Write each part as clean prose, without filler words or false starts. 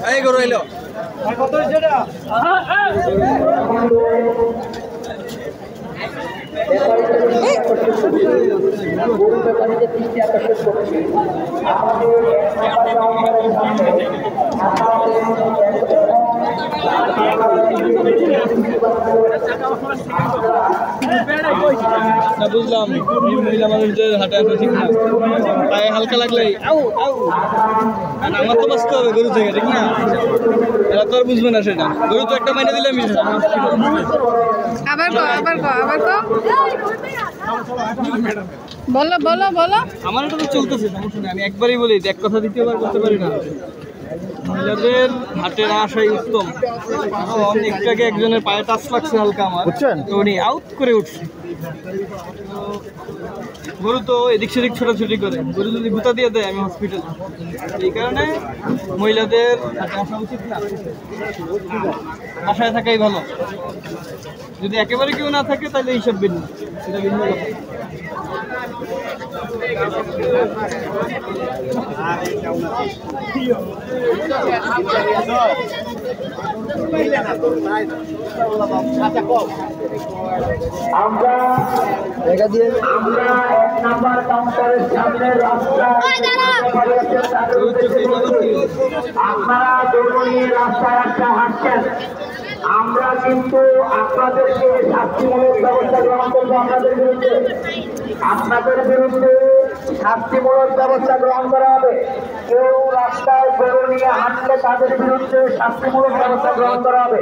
এই গরু এলো কত যেটা বুঝলাম মহিলা মানুষদের হাঁটা ঠিক না পায়ে হালকা লাগলেই আমার তো বাঁচতে হবে গরু থেকে ঠিক না এরা তো আর বুঝবে না সেটা গরু তো একটা মাইনে দিলে বলো বলো বলো আমার এটা তো চলতেছে সমস্যা নেই আমি একবারই বলি এক কথা দ্বিতীয়বার বলতে পারি না মহিলাদের হাটের আশাই উত্তম একটু আগে একজনের পায়ে টাচ লাগছে হালকা আমার উনি আউট করে উঠছে গরু তো এদিক সেদিক ছোটাছুটি করে গরু যদি গুতা দিয়ে দেয় আমি হসপিটাল এই কারণে মহিলাদের হাটে আসা উচিত না আশায় থাকাই ভালো যদি একেবারে কেউ না থাকে তাহলে এইসব ভিন্ন এটা ভিন্ন কথা আমরা এক নাম্বার কাউন্টারের সামনে আপনারা জরুরি রাস্তায় হাঁটছেন আমরা কিন্তু আপনাদেরকে শাস্তিমূলক ব্যবস্থা গ্রহণ করবো আপনাদের বিরুদ্ধে শাস্তিমূলক ব্যবস্থা গ্রহণ করা হবে কেউ রাস্তায় গরু নিয়ে হাঁটলে তাদের বিরুদ্ধে শাস্তিমূলক ব্যবস্থা গ্রহণ করা হবে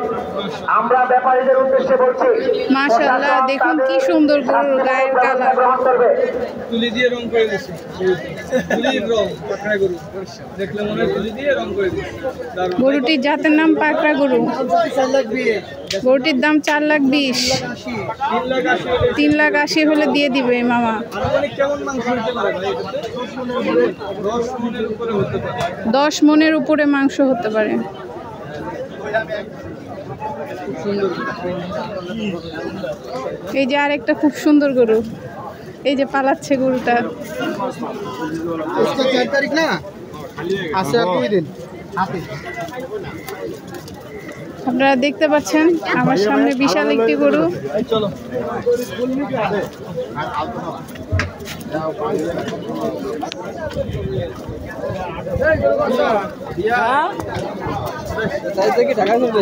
আমরা ব্যাপারীদের উদ্দেশ্যে বলছি মাশাআল্লাহ দেখুন কি সুন্দর গরুর গায়ের কালার গ্রহণ করবে তুলি দিয়ে রং করে দিয়েছে তুলির রং পাকড়া গরু দেখলে মনে হয় তুলি দিয়ে রং করে দিয়েছে গরুটির জাতের নাম পাকড়া গরু গরুটির দাম 4,20,000 3,80,000 হলে দিয়ে দিবে মামা কেমন মাংস হতে পারে 10 মনের উপরে মাংস হতে পারে এই যে আরেকটা খুব সুন্দর গরু এই যে পালাচ্ছে গরুটা 4 তারিখ না আছে আর 2 দিন আপনারা দেখতে পাচ্ছেন আমার সামনে বিশাল একটি গরু চলো কি টাকা করবে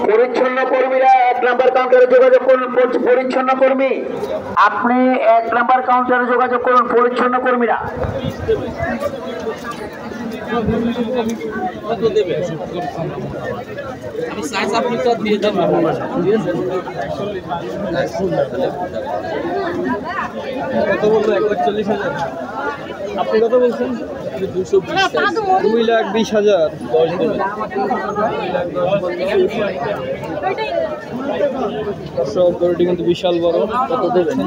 পরিচ্ছন্ন কর্মীরা 1 নম্বর কাউন্টারে যোগাযোগ করুন পরিচ্ছন্ন কর্মী আপনি 1 নম্বর কাউন্টারে যোগাযোগ করুন পরিচ্ছন্ন কর্মীরা কত দেবে আমি সাইজ আপনি তো দিয়ে দেন কত বলবো 1,40,000 আপনি কত বলছেন 2,20,000 10 গরুটি কিন্তু বিশাল বড় কত দেবেন